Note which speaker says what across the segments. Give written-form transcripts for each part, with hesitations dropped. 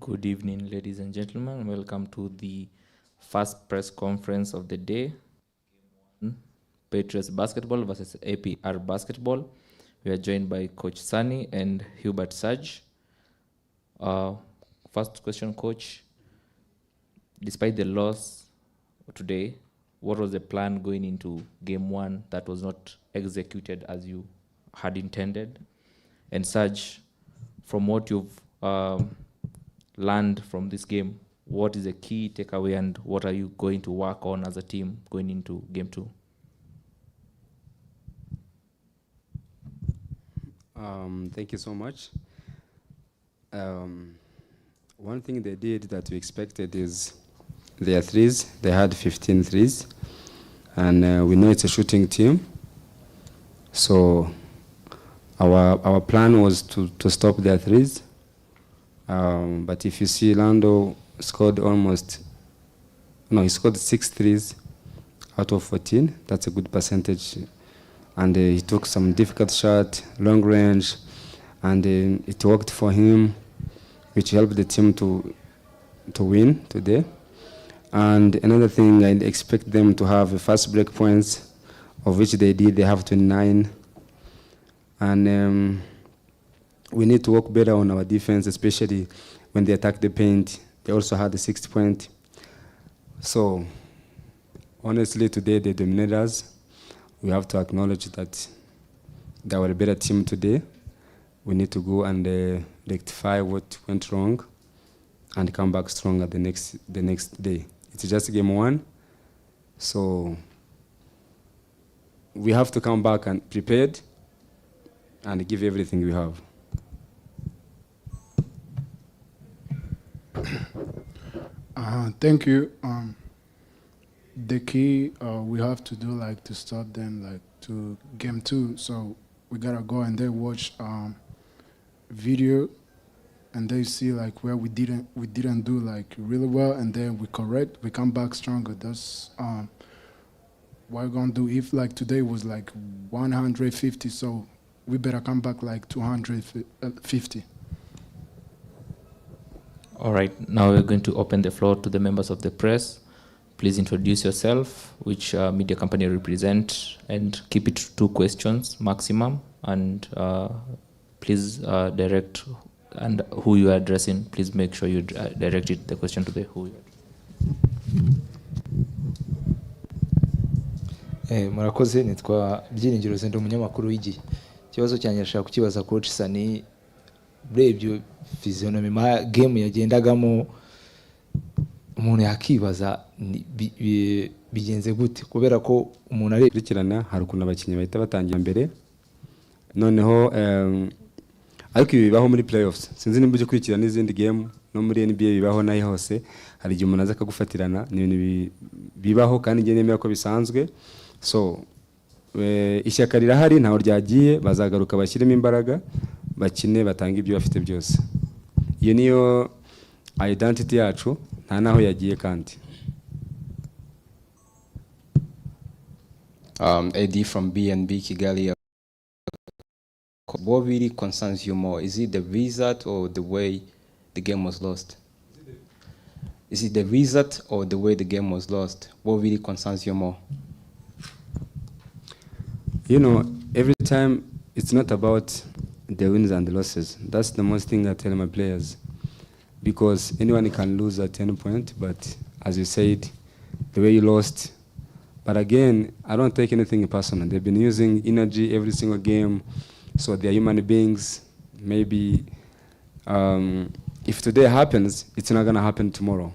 Speaker 1: Good evening, ladies and gentlemen. Welcome to the first press conference of the day. Patriots basketball versus APR basketball. We are joined by Coach Sunny and Hubert Saj. First question, Coach. Despite the loss today, what was the plan going into game one that was not executed as you had intended? And Saj, from what you've learned from this game, what is the key takeaway and what are you going to work on as a team going into game two?
Speaker 2: Thank you so much. One thing they did that we expected is their threes. They had 15 threes. And we know it's a shooting team. So our plan was to stop their threes. But if you see, Lando scored he scored 6 threes out of 14. That's a good percentage. And he took some difficult shot, long range, and it worked for him, which helped the team to win today. And another thing, I expect them to have fast break points, of which they did. They have 29. And we need to work better on our defense, especially when they attack the paint. They also had the 6th point. So, honestly, today they dominated us. We have to acknowledge that they were a better team today. We need to go and rectify what went wrong and come back stronger the next day. It's just game one, so we have to come back and prepared and give everything we have.
Speaker 3: Thank you. The key we have to do to start them to game two. So we gotta go and then watch video, and they see where we didn't do really well, and then we correct. We come back stronger. That's what we're gonna do. If today was 150, so we better come back 250.
Speaker 1: All right, now we're going to open the floor to the members of the press. Please introduce yourself, which media company you represent, and keep it to 2 questions maximum. And please direct, and who you are addressing, please make sure you direct the question to the who you are.
Speaker 4: Murakoze, nitwa Byiringiro Zendo, umunyamakuru w'Igihe. Ikibazo cyanjye nashaka kukibaza Coach Sunny, urebye physionomie game yagendagamo, umuntu yakibaza bigenze gute, kubera ko umuntu ari
Speaker 2: kurikirana hari ukuntu abakinnyi bahita batangira mbere, noneho ariko ibi bibaho muri playoffs. Sinzi nimba uje kurikirana n'izindi game no muri NBA bibaho nayo hose, hari igihe umuntu aza akagufatirana, ni ibintu bibaho kandi ngiye nemera ko bisanzwe. So ishyaka rirahari, ntaho ryagiye, bazagaruka bashyiremo imbaraga, bakine batanga ibyo bafite byose. Iyo niyo identity yacu, nta naho yagiye kandi.
Speaker 5: AD from BNB Kigali. What really concerns you more? Is it the result or the way the game was lost? Is it the result or the way the game was lost? What really concerns you more?
Speaker 2: You know, every time it's not about the wins and the losses. That's the most thing I tell my players. Because anyone can lose at any point, but as you said, the way you lost. But again, I don't take anything personal. They've been using energy every single game, so they're human beings. Maybe if today happens, it's not going to happen tomorrow.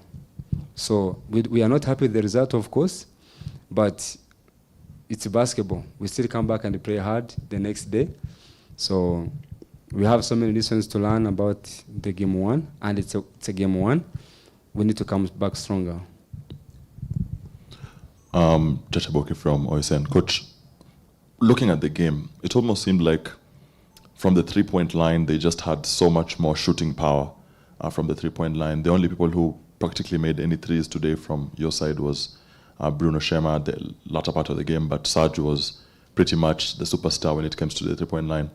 Speaker 2: So we are not happy with the result, of course, but it's basketball. We still come back and play hard the next day. So we have so many lessons to learn about the game one, and it's a game one. We need to come back stronger.
Speaker 6: Cheetah from OSN. Coach, looking at the game, it almost seemed like from the 3-point line, they just had so much more shooting power from the 3-point line. The only people who practically made any threes today from your side was Bruno Shema, the latter part of the game, but Saj was pretty much the superstar when it comes to the 3-point line.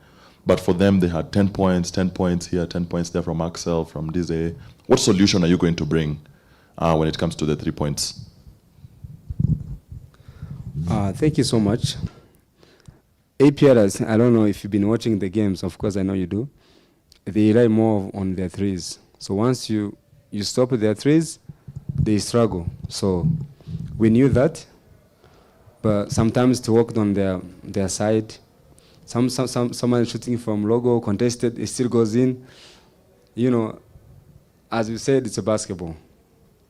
Speaker 6: But for them, they had 10 points here, 10 points there from Axel, from Dize. What solution are you going to bring when it comes to the 3 points?
Speaker 2: Thank you so much. APRs, I don't know if you've been watching the games. Of course, I know you do. They rely more on their threes. So once you stop their threes, they struggle. So we knew that. But sometimes to work on their side, someone shooting from logo, contested, it still goes in. You know, as you said, it's a basketball.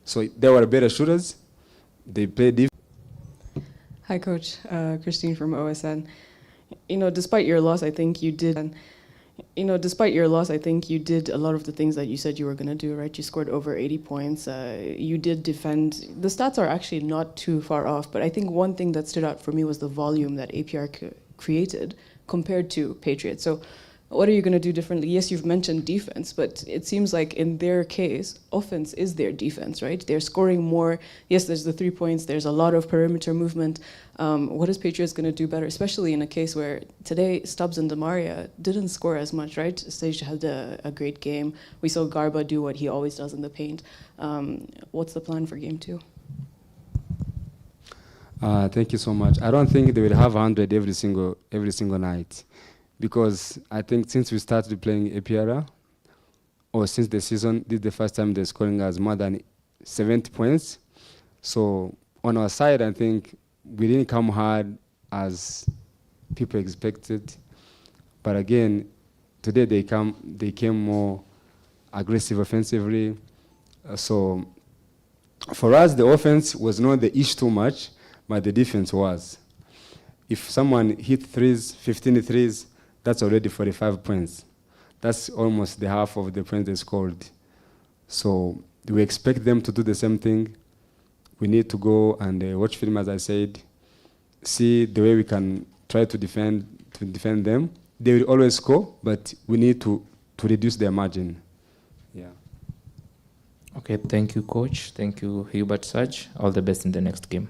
Speaker 2: So they were better shooters. They played defense.
Speaker 7: Hi, Coach. Christine from OSN. Despite your loss, I think you did. Despite your loss, I think you did a lot of the things that you said you were going to do, right? You scored over 80 points. You did defend. The stats are actually not too far off, but I think one thing that stood out for me was the volume that APR created compared to Patriots. So what are you going to do differently? Yes, you've mentioned defense, but it seems like in their case, offense is their defense, right? They're scoring more. Yes, there's the 3 points. There's a lot of perimeter movement. What is Patriots going to do better, especially in a case where today Stubbs and Demaria didn't score as much, right? Sage had a great game. We saw Garba do what he always does in the paint. What's the plan for game 2?
Speaker 2: Thank you so much. I don't think they will have 100 every single night, because I think since we started playing APR, or since the season, this is the first time they're scoring us more than 70 points. So on our side, I think we didn't come hard as people expected. But again, today they came more aggressive offensively. So for us, the offense was not the issue too much, but the defense was. If someone hit 15 threes, that's already 45 points. That's almost the half of the points they scored. So we expect them to do the same thing. We need to go and watch film, as I said, see the way we can try to defend them. They will always score, but we need to reduce their margin. Yeah.
Speaker 1: Okay, thank you, Coach. Thank you, Hubert Saj. All the best in the next game.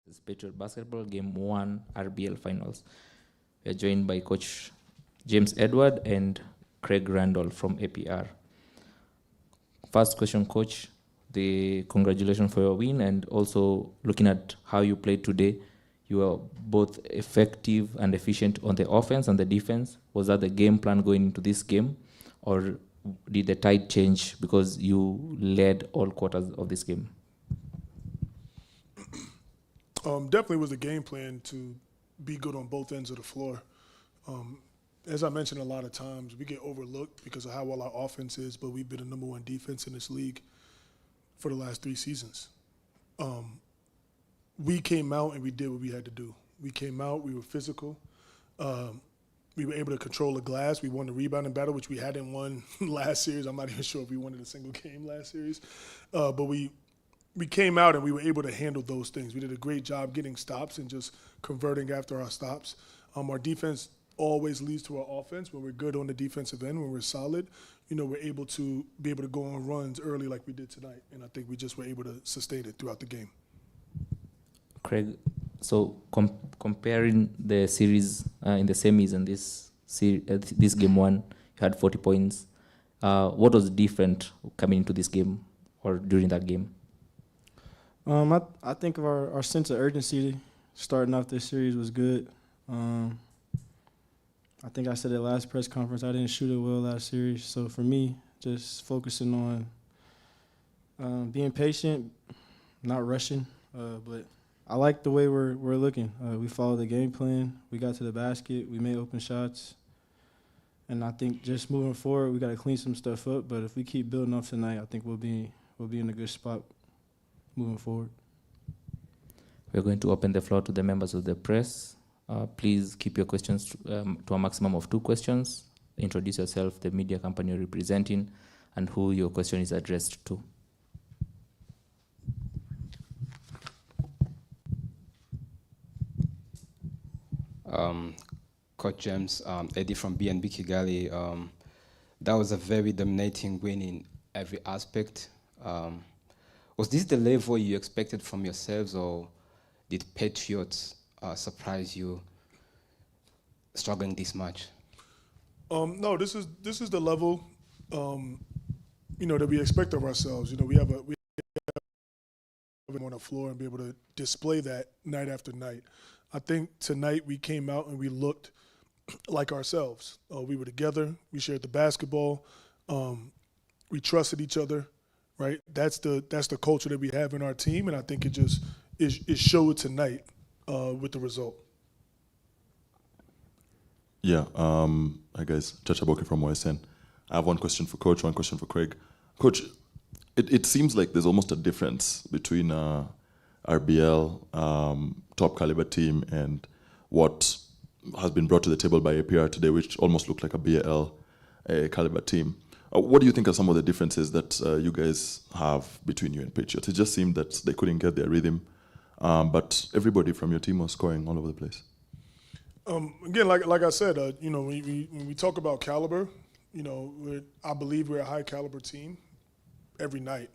Speaker 1: This is Patriot Basketball Game 1 RBL Finals. We are joined by Coach James Edward and Craig Randall from APR. First question, Coach. Congratulations for your win, and also looking at how you played today, you were both effective and efficient on the offense and the defense. Was that the game plan going into this game, or did the tide change because you led all quarters of this game?
Speaker 8: Definitely was a game plan to be good on both ends of the floor. As I mentioned a lot of times, we get overlooked because of how well our offense is, but we've been the number 1 defense in this league for the last 3 seasons. We came out and we did what we had to do. We came out, we were physical. We were able to control the glass. We won the rebounding battle, which we hadn't won last series. I'm not even sure if we won in a single game last series. But we came out and we were able to handle those things. We did a great job getting stops and just converting after our stops. Our defense always leads to our offense. When we're good on the defensive end, when we're solid, we're able to go on runs early like we did tonight. And I think we just were able to sustain it throughout the game.
Speaker 1: Craig, so comparing the series in the semis and this game one, you had 40 points. What was different coming into this game or during that game?
Speaker 9: I think our sense of urgency starting off this series was good. I think I said at last press conference I didn't shoot it well last series. So for me, just focusing on being patient, not rushing. But I like the way we're looking. We followed the game plan. We got to the basket. We made open shots. And I think just moving forward, we got to clean some stuff up. But if we keep building off tonight, I think we'll be in a good spot moving forward.
Speaker 1: We're going to open the floor to the members of the press. Please keep your questions to a maximum of 2 questions. Introduce yourself, the media company you're representing, and who your question is addressed to.
Speaker 5: Coach James, Eddie from BNB Kigali. That was a very dominating win in every aspect. Was this the level you expected from yourselves, or did Patriots surprise you struggling this much?
Speaker 8: No, this is the level, that we expect of ourselves. We have on the floor and be able to display that night after night. I think tonight we came out and we looked like ourselves. We were together. We shared the basketball. We trusted each other. Right. That's the culture that we have in our team, and I think it showed tonight with the result.
Speaker 6: Yeah. Hi guys, Chacha Boke from OSN. I have one question for Coach, one question for Craig. Coach, it seems like there's almost a difference between RBL, top caliber team, and what has been brought to the table by APR today, which almost looked like a BAL caliber team. What do you think are some of the differences that you guys have between you and Patriots? It just seemed that they couldn't get their rhythm, but everybody from your team was scoring all over the place.
Speaker 8: Again, like I said, when we talk about caliber, I believe we're a high caliber team every night.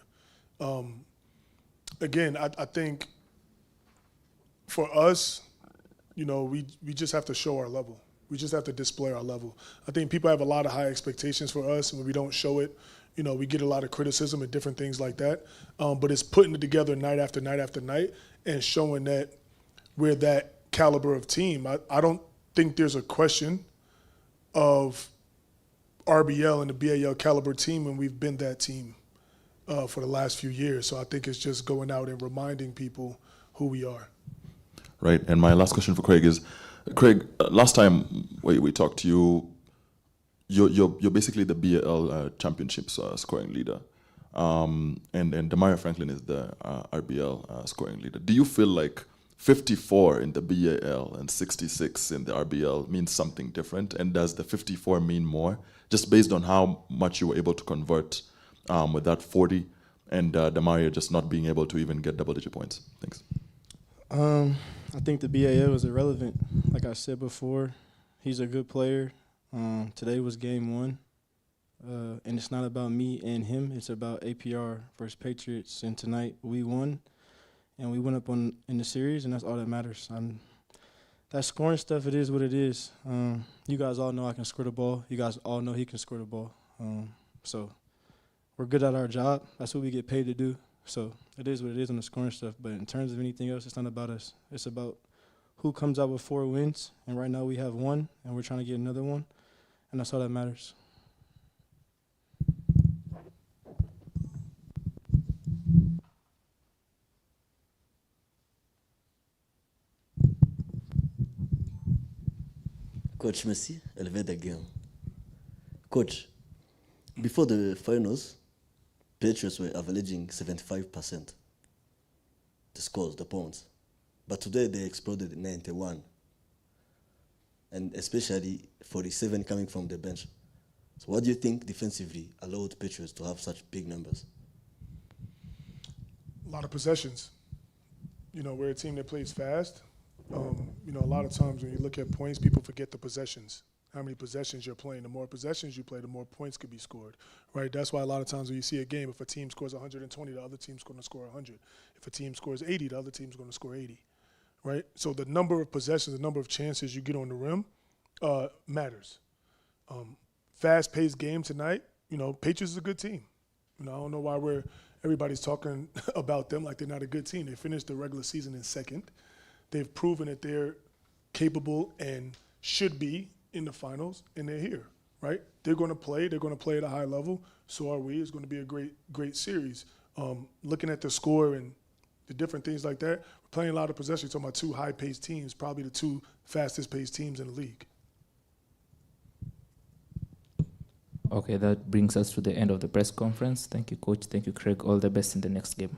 Speaker 8: Again, I think for us, we just have to show our level. We just have to display our level. I think people have a lot of high expectations for us, and when we don't show it, we get a lot of criticism and different things like that. But it's putting it together night after night after night and showing that we're that caliber of team. I don't think there's a question of RBL and the BAL caliber team when we've been that team for the last few years. So I think it's just going out and reminding people who we are.
Speaker 6: Right, and my last question for Craig is, Craig, last time we talked to you, you're basically the BAL championships scoring leader, and Demario Franklin is the RBL scoring leader. Do you feel like 54 in the BAL and 66 in the RBL means something different? And does the 54 mean more, just based on how much you were able to convert with that 40, and Demario just not being able to even get double-digit points? Thanks.
Speaker 9: I think the BAL is irrelevant. Like I said before, he's a good player. Today was game 1. And it's not about me and him. It's about APR versus Patriots. And tonight we won. And we went up in the series, and that's all that matters. That scoring stuff, it is what it is. You guys all know I can score the ball. You guys all know he can score the ball. So we're good at our job. That's what we get paid to do. So it is what it is on the scoring stuff. But in terms of anything else, it's not about us. It's about who comes out with 4 wins. And right now we have 1, and we're trying to get another one. And that's all that matters.
Speaker 10: Coach Messi, elevate again. Coach, before the finals, Patriots were averaging 75%. The scores, the points. But today they exploded in 91. And especially 47 coming from the bench. So what do you think defensively allowed Patriots to have such big numbers?
Speaker 8: A lot of possessions. We're a team that plays fast. You know, a lot of times when you look at points, people forget the possessions. How many possessions you're playing. The more possessions you play, the more points could be scored, right? That's why a lot of times when you see a game, if a team scores 120, the other team's going to score 100. If a team scores 80, the other team's going to score 80, right? So the number of possessions, the number of chances you get on the rim matters. Fast-paced game tonight, you know, Patriots is a good team. You know, I don't know why everybody's talking about them like they're not a good team. They finished the regular season in second. They've proven that they're capable and should be in the finals, and they're here, right? They're going to play at a high level. So are we. It's going to be a great series. Looking at the score and the different things like that, we're playing a lot of possession. You're talking about two high-paced teams, probably the two fastest-paced teams in the league.
Speaker 1: Okay, that brings us to the end of the press conference. Thank you, Coach. Thank you, Craig. All the best in the next game.